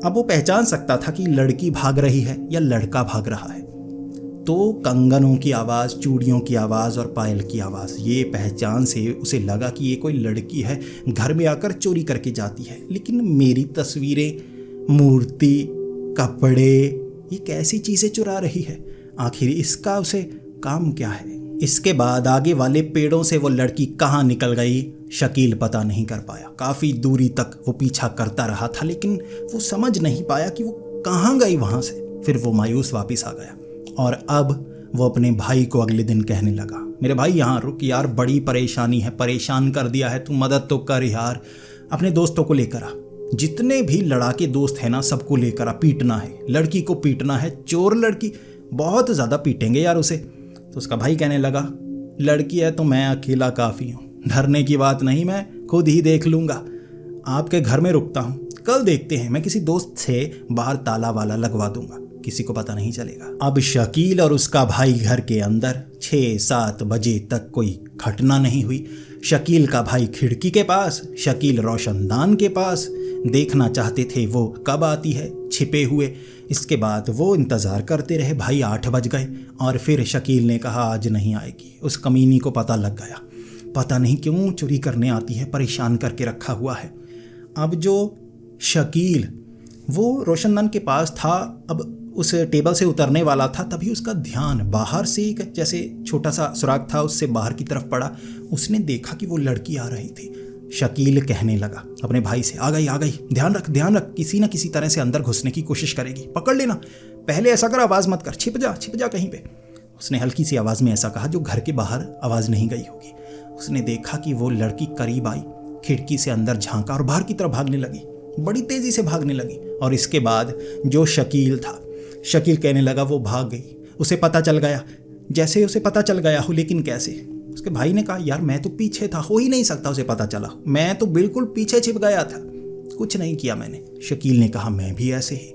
Speaker 1: अब वो पहचान सकता था कि लड़की भाग रही है या लड़का भाग रहा है। तो कंगनों की आवाज़, चूड़ियों की आवाज़ और पायल की आवाज़, ये पहचान से उसे लगा कि ये कोई लड़की है, घर में आकर चोरी करके जाती है। लेकिन मेरी तस्वीरें, मूर्ति, कपड़े, ये कैसी चीज़ें चुरा रही है? आखिर इसका उसे काम क्या है? इसके बाद आगे वाले पेड़ों से वो लड़की कहाँ निकल गई शकील पता नहीं कर पाया। काफ़ी दूरी तक वो पीछा करता रहा था, लेकिन वो समझ नहीं पाया कि वो कहाँ गई वहाँ से। फिर वो मायूस वापस आ गया। और अब वो अपने भाई को अगले दिन कहने लगा, मेरे भाई यहाँ रुक यार, बड़ी परेशानी है, परेशान कर दिया है तू, मदद तो कर यार। अपने दोस्तों को लेकर आ, जितने भी लड़ाके दोस्त हैं ना सबको लेकर आ, पीटना है, लड़की को पीटना है। चोर लड़की, बहुत ज़्यादा पीटेंगे यार उसे। तो उसका भाई कहने लगा, लड़की है तो मैं अकेला काफ़ी हूँ, डरने की बात नहीं, मैं खुद ही देख लूँगा। आपके घर में रुकता हूँ, कल देखते हैं। मैं किसी दोस्त से बाहर ताला वाला लगवा दूंगा, किसी को पता नहीं चलेगा। अब शकील और उसका भाई घर के अंदर 6-7 बजे तक कोई घटना नहीं हुई। शकील का भाई खिड़की के पास, शकील रोशनदान के पास, देखना चाहते थे वो कब आती है छिपे हुए। इसके बाद वो इंतज़ार करते रहे। भाई 8 बज गए और फिर शकील ने कहा आज नहीं आएगी। उस कमीनी को पता लग गया, पता नहीं क्यों चोरी करने आती है, परेशान करके रखा हुआ है। अब जो शकील वो रोशनदान के पास था, अब उस टेबल से उतरने वाला था, तभी उसका ध्यान बाहर से एक जैसे छोटा सा सुराग था, उससे बाहर की तरफ पड़ा। उसने देखा कि वो लड़की आ रही थी। शकील कहने लगा अपने भाई से, आ गई, ध्यान रख, किसी न किसी तरह से अंदर घुसने की कोशिश करेगी, पकड़ लेना। पहले ऐसा कर, आवाज़ मत कर, छिप जा कहीं पे। उसने हल्की सी आवाज़ में ऐसा कहा जो घर के बाहर आवाज़ नहीं गई होगी। उसने देखा कि वो लड़की करीब आई, खिड़की से अंदर झांका और बाहर की तरफ भागने लगी, बड़ी तेज़ी से भागने लगी। और इसके बाद जो शकील था, शकील कहने लगा वो भाग गई, उसे पता चल गया। जैसे उसे पता चल गया हो, लेकिन कैसे? उसके भाई ने कहा यार मैं तो पीछे था, हो ही नहीं सकता उसे पता चला, मैं तो बिल्कुल पीछे छिप गया था, कुछ नहीं किया मैंने। शकील ने कहा मैं भी ऐसे ही,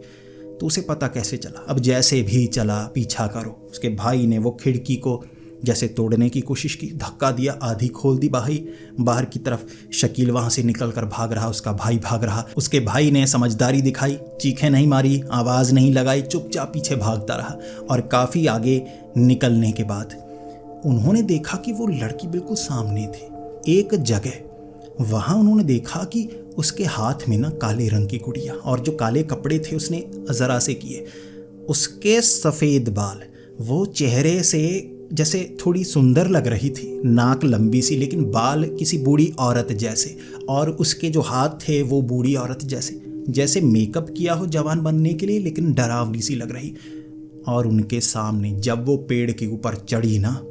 Speaker 1: तो उसे पता कैसे चला? अब जैसे भी चला पीछा करो। उसके भाई ने वो खिड़की को जैसे तोड़ने की कोशिश की, धक्का दिया, आधी खोल दी बाहर की तरफ। शकील वहाँ से निकल कर भाग रहा, उसका भाई भाग रहा। उसके भाई ने समझदारी दिखाई, चीखें नहीं मारी, आवाज़ नहीं लगाई, चुपचाप पीछे भागता रहा। और काफ़ी आगे निकलने के बाद उन्होंने देखा कि वो लड़की बिल्कुल सामने थी एक जगह। वहाँ उन्होंने देखा कि उसके हाथ में ना काले रंग की गुड़िया, और जो काले कपड़े थे उसने ज़रा से किए, उसके सफ़ेद बाल, वो चेहरे से जैसे थोड़ी सुंदर लग रही थी, नाक लंबी सी, लेकिन बाल किसी बूढ़ी औरत जैसे, और उसके जो हाथ थे वो बूढ़ी औरत जैसे मेकअप किया हो जवान बनने के लिए, लेकिन डरावनी सी लग रही। और उनके सामने जब वो पेड़ के ऊपर चढ़ी ना,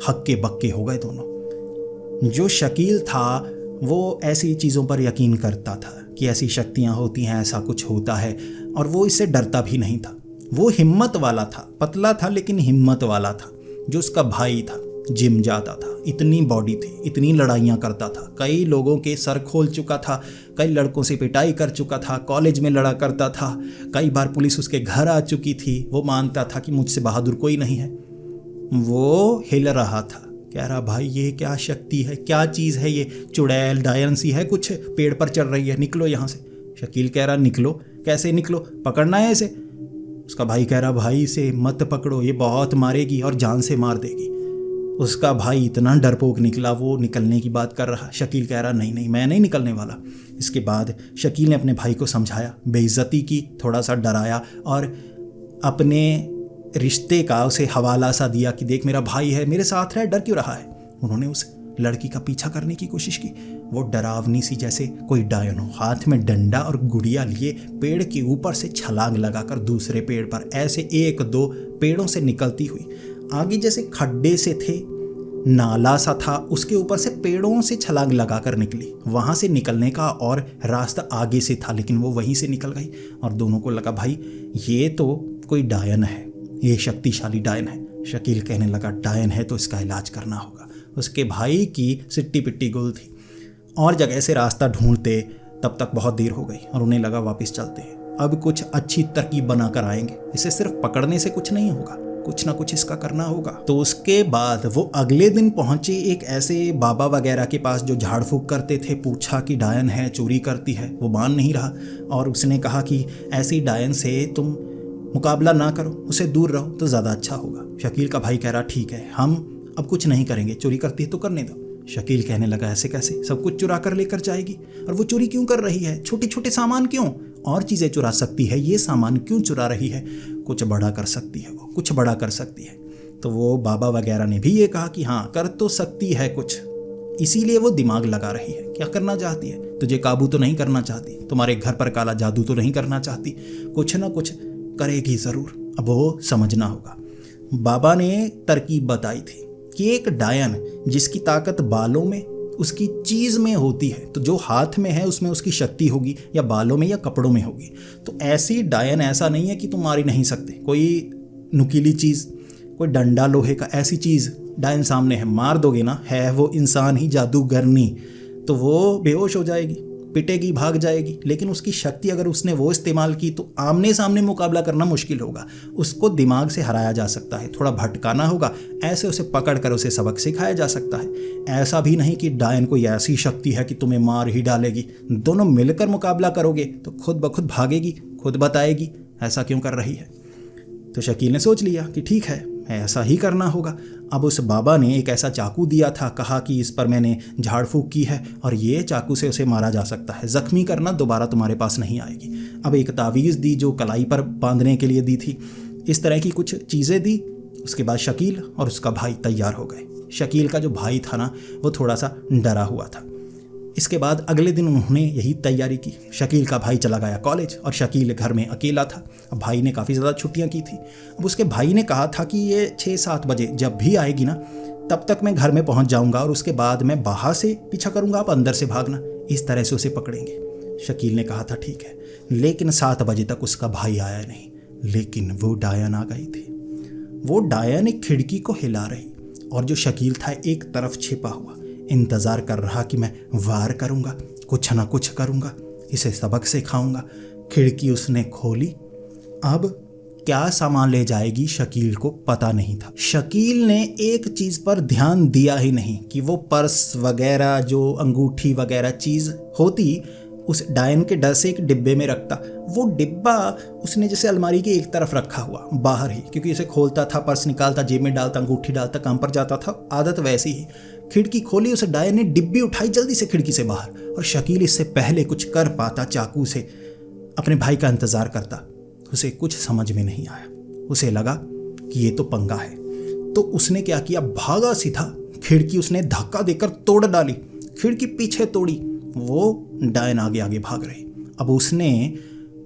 Speaker 1: हक्के बक्के हो गए दोनों। जो शकील था वो ऐसी चीज़ों पर यकीन करता था कि ऐसी शक्तियाँ होती हैं, ऐसा कुछ होता है, और वो इससे डरता भी नहीं था। वो हिम्मत वाला था, पतला था लेकिन हिम्मत वाला था। जो उसका भाई था जिम जाता था, इतनी बॉडी थी, इतनी लड़ाइयाँ करता था, कई लोगों के सर खोल चुका था, कई लड़कों से पिटाई कर चुका था, कॉलेज में लड़ा करता था, कई बार पुलिस उसके घर आ चुकी थी। वो मानता था कि मुझसे बहादुर कोई नहीं है। वो हिल रहा था, कह रहा भाई ये क्या शक्ति है, क्या चीज़ है ये, चुड़ैल डायन सी है कुछ, पेड़ पर चढ़ रही है, निकलो यहाँ से। शकील कह रहा निकलो, कैसे निकलो, पकड़ना है इसे। उसका भाई कह रहा भाई इसे मत पकड़ो, ये बहुत मारेगी और जान से मार देगी। उसका भाई इतना डरपोक निकला, वो निकलने की बात कर रहा। शकील कह रहा नहीं मैं नहीं निकलने वाला। इसके बाद शकील ने अपने भाई को समझाया, बेइज्जती की, थोड़ा सा डराया, और अपने रिश्ते का उसे हवाला सा दिया कि देख मेरा भाई है, मेरे साथ रह, डर क्यों रहा है। उन्होंने उस लड़की का पीछा करने की कोशिश की। वो डरावनी सी जैसे कोई डायन हो, हाथ में डंडा और गुड़िया लिए पेड़ के ऊपर से छलांग लगाकर दूसरे पेड़ पर ऐसे 1-2 पेड़ों से निकलती हुई, आगे जैसे खड्डे से थे, नाला सा था, उसके ऊपर से पेड़ों से छलांग लगाकर निकली। वहाँ से निकलने का और रास्ता आगे से था, लेकिन वो वहीं से निकल गई। और दोनों को लगा भाई ये तो कोई डायन है, ये शक्तिशाली डायन है। शकील कहने लगा डायन है तो इसका इलाज करना होगा। उसके भाई की सिट्टी पिट्टी गुल थी, और जगह से रास्ता ढूंढते तब तक बहुत देर हो गई और उन्हें लगा वापस चलते हैं, अब कुछ अच्छी तरकीब बनाकर आएंगे, इसे सिर्फ पकड़ने से कुछ नहीं होगा, कुछ ना कुछ इसका करना होगा। तो उसके बाद वो अगले दिन पहुंचे एक ऐसे बाबा वगैरह के पास जो झाड़ फूक करते थे। पूछा कि डायन है, चोरी करती है। वो मान नहीं रहा और उसने कहा कि ऐसी डायन से तुम मुकाबला ना करो, उसे दूर रहो तो ज़्यादा अच्छा होगा। शकील का भाई कह रहा ठीक है, हम अब कुछ नहीं करेंगे, चोरी करती है तो करने दो। शकील कहने लगा ऐसे कैसे, सब कुछ चुरा कर लेकर जाएगी, और वो चोरी क्यों कर रही है, छोटे छोटे सामान क्यों, और चीज़ें चुरा सकती है, ये सामान क्यों चुरा रही है, कुछ बड़ा कर सकती है, वो कुछ बड़ा कर सकती है। तो वो बाबा वगैरह ने भी ये कहा कि हाँ कर तो सकती है कुछ, इसीलिए वो दिमाग लगा रही है। क्या करना चाहती है, तुझे काबू तो नहीं करना चाहती, तुम्हारे घर पर काला जादू तो नहीं करना चाहती, कुछ ना कुछ करेगी ज़रूर, अब वो समझना होगा। बाबा ने तरकीब बताई थी कि एक डायन जिसकी ताकत बालों में, उसकी चीज़ में होती है, तो जो हाथ में है उसमें उसकी शक्ति होगी, या बालों में या कपड़ों में होगी। तो ऐसी डायन ऐसा नहीं है कि तुम मार ही नहीं सकते, कोई नुकीली चीज़, कोई डंडा लोहे का ऐसी चीज़ डायन सामने है, मार दोगे ना, है वो इंसान ही जादूगरनी, तो वो बेहोश हो जाएगी, पिटेगी, भाग जाएगी। लेकिन उसकी शक्ति अगर उसने वो इस्तेमाल की तो आमने सामने मुकाबला करना मुश्किल होगा। उसको दिमाग से हराया जा सकता है, थोड़ा भटकाना होगा, ऐसे उसे पकड़ कर उसे सबक सिखाया जा सकता है। ऐसा भी नहीं कि डायन कोई ऐसी शक्ति है कि तुम्हें मार ही डालेगी। दोनों मिलकर मुकाबला करोगे तो खुद ब खुद भागेगी, खुद बताएगी ऐसा क्यों कर रही है। तो शकील ने सोच लिया कि ठीक है, ऐसा ही करना होगा। अब उस बाबा ने एक ऐसा चाकू दिया था, कहा कि इस पर मैंने झाड़ फूक की है और ये चाकू से उसे मारा जा सकता है, ज़ख्मी करना, दोबारा तुम्हारे पास नहीं आएगी। अब एक तावीज़ दी जो कलाई पर बांधने के लिए दी थी, इस तरह की कुछ चीज़ें दी। उसके बाद शकील और उसका भाई तैयार हो गए। शकील का जो भाई था ना, वो थोड़ा सा डरा हुआ था। इसके बाद अगले दिन उन्होंने यही तैयारी की। शकील का भाई चला गया कॉलेज और शकील घर में अकेला था। अब भाई ने काफ़ी ज़्यादा छुट्टियां की थी। अब उसके भाई ने कहा था कि ये 6-7 बजे जब भी आएगी ना, तब तक मैं घर में पहुंच जाऊंगा और उसके बाद मैं बाहर से पीछा करूंगा, आप अंदर से भागना, इस तरह से उसे पकड़ेंगे। शकील ने कहा था ठीक है, लेकिन 7 बजे तक उसका भाई आया नहीं। लेकिन वो डायन आ गई थी। वो डायन एक खिड़की को हिला रही और जो शकील था एक तरफ छिपा हुआ इंतज़ार कर रहा कि मैं वार करूंगा, कुछ ना कुछ करूंगा, इसे सबक सिखाऊंगा। खिड़की उसने खोली। अब क्या सामान ले जाएगी शकील को पता नहीं था। शकील ने एक चीज़ पर ध्यान दिया ही नहीं कि वो पर्स वगैरह, जो अंगूठी वगैरह चीज़ होती, उस डायन के डर से एक डिब्बे में रखता। वो डिब्बा उसने जैसे अलमारी के एक तरफ रखा हुआ बाहर ही, क्योंकि इसे खोलता था, पर्स निकालता, जेब में डालता, अंगूठी डालता, काम पर जाता था, आदत वैसी ही। खिड़की खोली, उस डायन ने डिब्बी उठाई जल्दी से खिड़की से बाहर, और शकील इससे पहले कुछ कर पाता चाकू से अपने भाई का इंतज़ार करता। उसे कुछ समझ में नहीं आया। उसे लगा कि ये तो पंगा है। तो उसने क्या किया, भागा सीधा। खिड़की उसने धक्का देकर तोड़ डाली, खिड़की पीछे तोड़ी। वो डायन आगे आगे भाग रही। अब उसने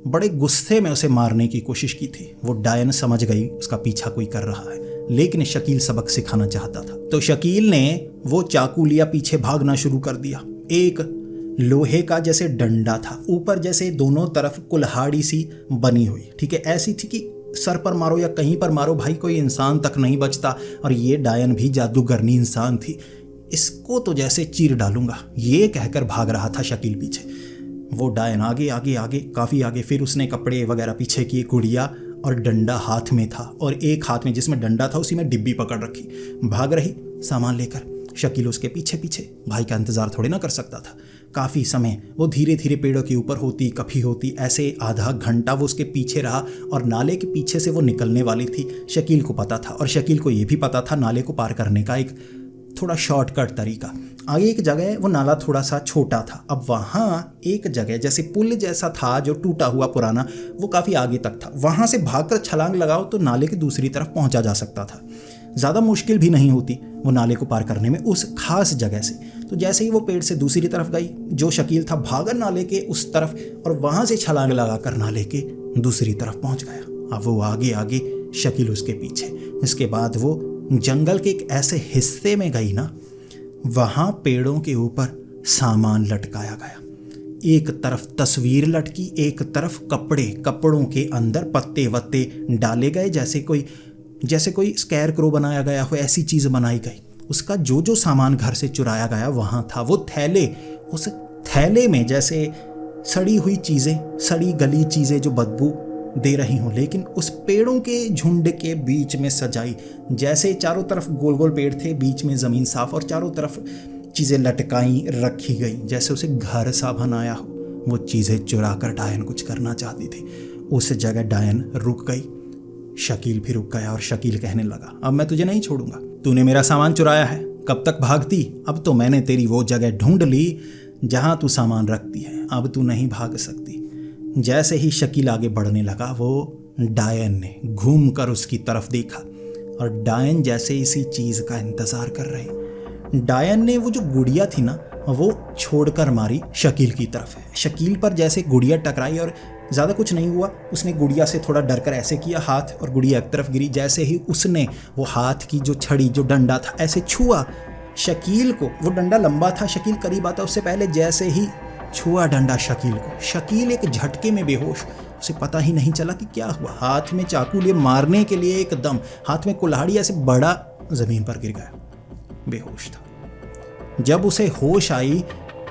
Speaker 1: बड़े गुस्से में उसे मारने की कोशिश की थी। वो डायन समझ गई उसका पीछा कोई कर रहा है, लेकिन शकील सबक सिखाना चाहता था। तो शकील ने वो चाकू लिया, पीछे भागना शुरू कर दिया। एक लोहे का जैसे डंडा था, ऊपर जैसे दोनों तरफ कुल्हाड़ी सी बनी हुई, ठीक है, ऐसी थी कि सर पर मारो या कहीं पर मारो भाई कोई इंसान तक नहीं बचता। और ये डायन भी जादूगरनी इंसान थी, इसको तो जैसे चीर डालूंगा, ये कहकर भाग रहा था शकील पीछे। वो डायन आगे आगे आगे काफ़ी आगे। फिर उसने कपड़े वगैरह पीछे किए, गुड़िया और डंडा हाथ में था, और एक हाथ में जिसमें डंडा था उसी में डिब्बी पकड़ रखी, भाग रही सामान लेकर। शकील उसके पीछे पीछे, भाई का इंतज़ार थोड़ी ना कर सकता था। काफ़ी समय वो धीरे धीरे पेड़ों के ऊपर होती, कभी होती, ऐसे आधा घंटा वो उसके पीछे रहा। और नाले के पीछे से वो निकलने वाली थी, शकील को पता था। और शकील को ये भी पता था नाले को पार करने का एक थोड़ा शॉर्टकट तरीका। आगे एक जगह वो नाला थोड़ा सा छोटा था। अब वहाँ एक जगह जैसे पुल जैसा था जो टूटा हुआ पुराना, वो काफ़ी आगे तक था। वहाँ से भागकर छलांग लगाओ तो नाले की दूसरी तरफ पहुँचा जा सकता था। ज़्यादा मुश्किल भी नहीं होती वो नाले को पार करने में उस खास जगह से। तो जैसे ही वो पेड़ से दूसरी तरफ गई, जो शकील था भागा नाले के उस तरफ और वहाँ से छलांग लगाकर नाले के दूसरी तरफ पहुँच गया। अब वो आगे आगे, शकील उसके पीछे। इसके बाद वो जंगल के एक ऐसे हिस्से में गई ना, वहाँ पेड़ों के ऊपर सामान लटकाया गया। एक तरफ तस्वीर लटकी, एक तरफ कपड़े, कपड़ों के अंदर पत्ते वत्ते डाले गए, जैसे कोई स्कैर क्रो बनाया गया हो, ऐसी चीज़ बनाई गई। उसका जो जो सामान घर से चुराया गया वहाँ था। वो थैले, उस थैले में जैसे सड़ी हुई चीज़ें, सड़ी गली चीज़ें जो बदबू दे रही हूँ, लेकिन उस पेड़ों के झुंड के बीच में सजाई, जैसे चारों तरफ गोल गोल पेड़ थे, बीच में ज़मीन साफ और चारों तरफ चीज़ें लटकाई रखी गई, जैसे उसे घर सा बनाया हो। वो चीज़ें चुरा कर डायन कुछ करना चाहती थी। उस जगह डायन रुक गई, शकील भी रुक गया और शकील कहने लगा, अब मैं तुझे नहीं छोड़ूंगा। तूने मेरा सामान चुराया है, कब तक भागती? अब तो मैंने तेरी वो जगह ढूंढ ली जहाँ तू सामान रखती है, अब तू नहीं भाग सकती। जैसे ही शकील आगे बढ़ने लगा, वो डायन ने घूम कर उसकी तरफ देखा और डायन जैसे इसी चीज़ का इंतज़ार कर रहे। डायन ने वो जो गुड़िया थी ना, वो छोड़कर मारी शकील की तरफ। शकील पर जैसे गुड़िया टकराई और ज़्यादा कुछ नहीं हुआ। उसने गुड़िया से थोड़ा डरकर ऐसे किया हाथ, और गुड़िया एक तरफ गिरी। जैसे ही उसने वो हाथ की जो छड़ी, जो डंडा था, ऐसे छुआ शकील को, वो डंडा लंबा था, शकील करीब आता उससे पहले जैसे ही छुआ डंडा शकील को, शकील एक झटके में बेहोश उसे पता ही नहीं चला कि क्या हुआ। हाथ में चाकू लिए मारने के लिए एकदम हाथ में कुल्हाड़ी ऐसे बड़ा, जमीन पर गिर गया, बेहोश था। जब उसे होश आई,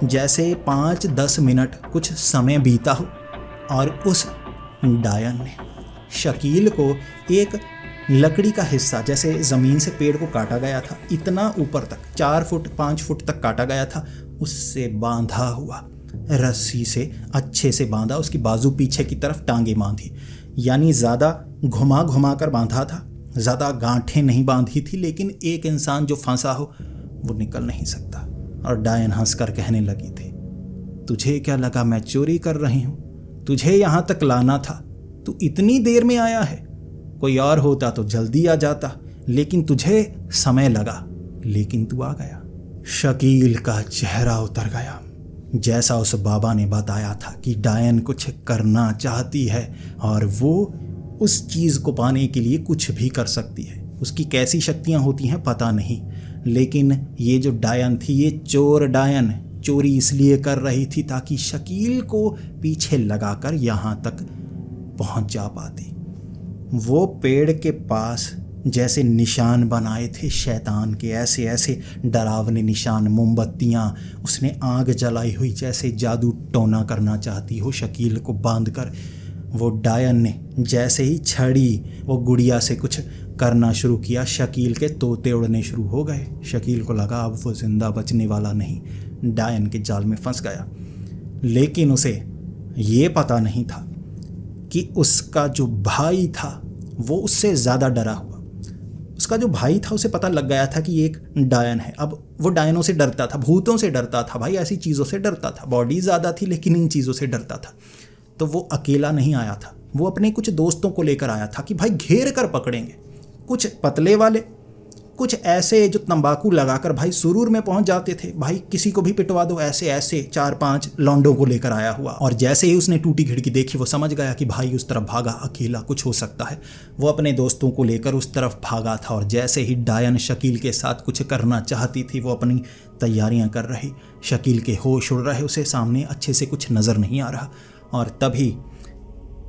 Speaker 1: जैसे 5-10 मिनट कुछ समय बीता हो, और उस डायन ने शकील को एक लकड़ी का हिस्सा, जैसे ज़मीन से पेड़ को काटा गया था, इतना ऊपर तक 4 फुट 5 फुट तक काटा गया था, उससे बांधा हुआ, रस्सी से अच्छे से बांधा, उसकी बाजू पीछे की तरफ टांगे बांधी, यानी ज़्यादा घुमा घुमा कर बांधा था, ज़्यादा गांठें नहीं बांधी थी, लेकिन एक इंसान जो फंसा हो वो निकल नहीं सकता। और डायन हंसकर कहने लगी थी, तुझे क्या लगा मैं चोरी कर रही हूँ? तुझे यहाँ तक लाना था, तू इतनी देर में आया है। कोई और होता तो जल्दी आ जाता, लेकिन तुझे समय लगा, लेकिन तू आ गया। शकील का चेहरा उतर गया। जैसा उस बाबा ने बताया था कि डायन कुछ करना चाहती है और वो उस चीज़ को पाने के लिए कुछ भी कर सकती है। उसकी कैसी शक्तियाँ होती हैं पता नहीं, लेकिन ये जो डायन थी, ये चोर डायन, चोरी इसलिए कर रही थी ताकि शकील को पीछे लगाकर यहाँ तक पहुँच जा पाती। वो पेड़ के पास जैसे निशान बनाए थे शैतान के, ऐसे ऐसे डरावने निशान, मोमबत्तियाँ, उसने आग जलाई हुई, जैसे जादू टोना करना चाहती हो शकील को बांधकर। वो डायन ने जैसे ही छड़ी वो गुड़िया से कुछ करना शुरू किया, शकील के तोते उड़ने शुरू हो गए। शकील को लगा अब वो जिंदा बचने वाला नहीं, डायन के जाल में फंस गया। लेकिन उसे ये पता नहीं था कि उसका जो भाई था वो उससे ज़्यादा डरा हुआ। उसका जो भाई था उसे पता लग गया था कि एक डायन है। अब वो डायनों से डरता था, भूतों से डरता था, भाई ऐसी चीज़ों से डरता था। बॉडी ज़्यादा थी लेकिन इन चीज़ों से डरता था। तो वो अकेला नहीं आया था, वो अपने कुछ दोस्तों को लेकर आया था कि भाई घेर कर पकड़ेंगे। कुछ पतले वाले, कुछ ऐसे जो तंबाकू लगाकर भाई सुरूर में पहुंच जाते थे, भाई किसी को भी पिटवा दो, ऐसे ऐसे 4-5 लौंडों को लेकर आया हुआ। और जैसे ही उसने टूटी खिड़की देखी वो समझ गया कि भाई उस तरफ भागा, अकेला कुछ हो सकता है। वो अपने दोस्तों को लेकर उस तरफ भागा था और जैसे ही डायन शकील के साथ कुछ करना चाहती थी, वो अपनी तैयारियां कर रही। शकील के होश उड़ रहे, उसे सामने अच्छे से कुछ नज़र नहीं आ रहा। और तभी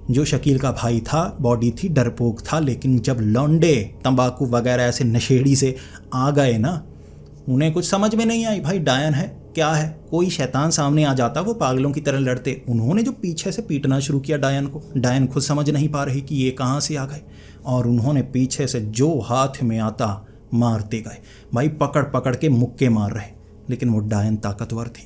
Speaker 1: जो शकील का भाई था, बॉडी थी, डरपोक था, लेकिन जब लौंडे तंबाकू वगैरह ऐसे नशेड़ी से आ गए ना, उन्हें कुछ समझ में नहीं आई भाई डायन है क्या है। कोई शैतान सामने आ जाता वो पागलों की तरह लड़ते। उन्होंने जो पीछे से पीटना शुरू किया डायन को, डायन खुद समझ नहीं पा रही कि ये कहाँ से आ गए, और उन्होंने पीछे से जो हाथ में आता मारते गए। भाई पकड़ पकड़ के मुक्के मार रहे, लेकिन वो डायन ताकतवर थी।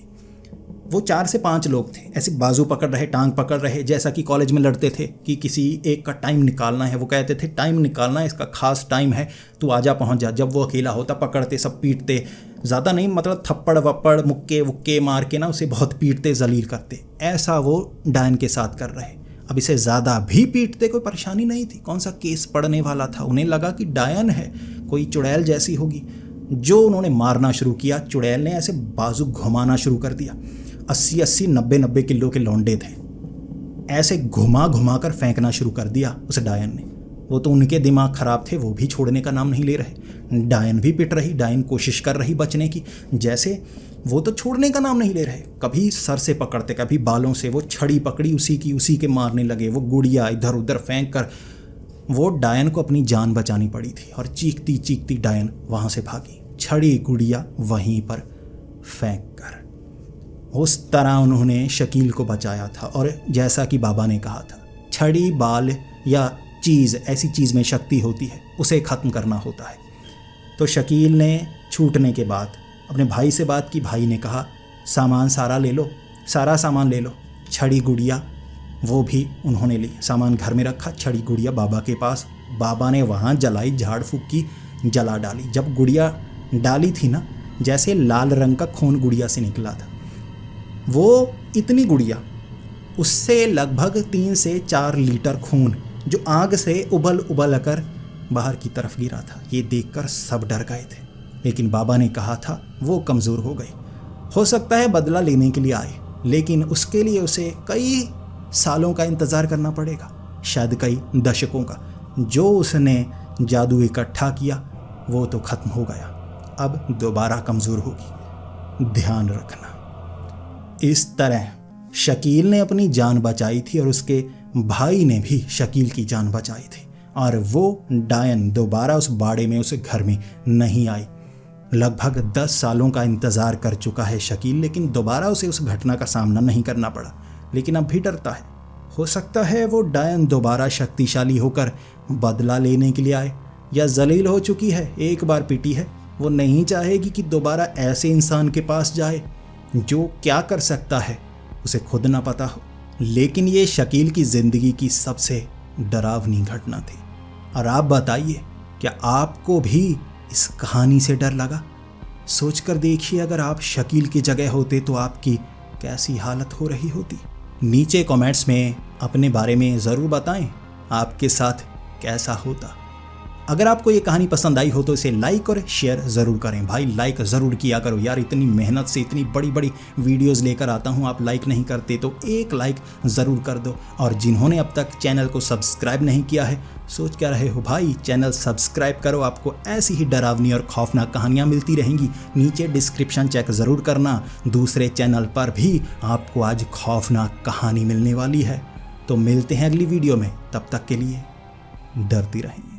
Speaker 1: वो 4 से 5 लोग थे, ऐसे बाजू पकड़ रहे, टांग पकड़ रहे, जैसा कि कॉलेज में लड़ते थे कि किसी एक का टाइम निकालना है। वो कहते थे टाइम निकालना है, इसका खास टाइम है, तू आजा पहुंच जा। जब वो अकेला होता पकड़ते, सब पीटते, ज़्यादा नहीं, मतलब थप्पड़ वप्पड़ मुक्के वुक्के मार के ना उसे बहुत पीटते, जलील करते। ऐसा वो डायन के साथ कर रहे। अब इसे ज़्यादा भी पीटते, कोई परेशानी नहीं थी, कौन सा केस पड़ने वाला था। उन्हें लगा कि डायन है, कोई चुड़ैल जैसी होगी। जो उन्होंने मारना शुरू किया, चुड़ैल ने ऐसे बाजू घुमाना शुरू कर दिया। 80-80, 90-90 किलो के लौंडे थे, ऐसे घुमा घुमा कर फेंकना शुरू कर दिया उस डायन ने। वो तो उनके दिमाग ख़राब थे, वो भी छोड़ने का नाम नहीं ले रहे। डायन भी पिट रही, डायन कोशिश कर रही बचने की, जैसे वो तो छोड़ने का नाम नहीं ले रहे। कभी सर से पकड़ते, कभी बालों से। वो छड़ी पकड़ी उसी के मारने लगे। वो गुड़िया इधर उधर फेंक कर वो डायन को अपनी जान बचानी पड़ी थी। और चीखती चीखती डायन वहाँ से भागी, छड़ी गुड़िया वहीं पर फेंक कर। उस तरह उन्होंने शकील को बचाया था। और जैसा कि बाबा ने कहा था, छड़ी, बाल या चीज़, ऐसी चीज़ में शक्ति होती है, उसे ख़त्म करना होता है। तो शकील ने छूटने के बाद अपने भाई से बात की। भाई ने कहा सामान सारा ले लो, सारा सामान ले लो। छड़ी गुड़िया वो भी उन्होंने ली, सामान घर में रखा। छड़ी गुड़िया बाबा के पास, बाबा ने वहाँ जलाई, झाड़ फूक की, जला डाली। जब गुड़िया डाली थी ना, जैसे लाल रंग का खून गुड़िया से निकला था। वो इतनी गुड़िया, उससे लगभग 3 से 4 लीटर खून जो आग से उबल उबल कर बाहर की तरफ गिरा था। ये देखकर सब डर गए थे, लेकिन बाबा ने कहा था वो कमज़ोर हो गई। हो सकता है बदला लेने के लिए आए, लेकिन उसके लिए उसे कई सालों का इंतज़ार करना पड़ेगा, शायद कई दशकों का। जो उसने जादू इकट्ठा किया वो तो ख़त्म हो गया, अब दोबारा कमज़ोर होगी, ध्यान रखना। इस तरह शकील ने अपनी जान बचाई थी और उसके भाई ने भी शकील की जान बचाई थी और वो डायन दोबारा उस बाड़े में उस घर में नहीं आई। लगभग 10 सालों का इंतज़ार कर चुका है शकील, लेकिन दोबारा उसे उस घटना का सामना नहीं करना पड़ा। लेकिन अब भी डरता है। हो सकता है वो डायन दोबारा शक्तिशाली होकर बदला लेने के लिए आए, या जलील हो चुकी है, एक बार पीटी है, वो नहीं चाहेगी कि दोबारा ऐसे इंसान के पास जाए जो क्या कर सकता है उसे खुद ना पता हो। लेकिन ये शकील की ज़िंदगी की सबसे डरावनी घटना थी। और आप बताइए, क्या आपको भी इस कहानी से डर लगा? सोचकर देखिए, अगर आप शकील की जगह होते तो आपकी कैसी हालत हो रही होती। नीचे कमेंट्स में अपने बारे में ज़रूर बताएं, आपके साथ कैसा होता। अगर आपको ये कहानी पसंद आई हो तो इसे लाइक और शेयर ज़रूर करें। भाई लाइक ज़रूर किया करो यार, इतनी मेहनत से इतनी बड़ी बड़ी वीडियोस लेकर आता हूँ, आप लाइक नहीं करते तो एक लाइक ज़रूर कर दो। और जिन्होंने अब तक चैनल को सब्सक्राइब नहीं किया है, सोच क्या रहे हो भाई, चैनल सब्सक्राइब करो, आपको ऐसी ही डरावनी और खौफनाक कहानियाँ मिलती रहेंगी। नीचे डिस्क्रिप्शन चेक ज़रूर करना, दूसरे चैनल पर भी आपको आज खौफनाक कहानी मिलने वाली है। तो मिलते हैं अगली वीडियो में, तब तक के लिए डरती रहें।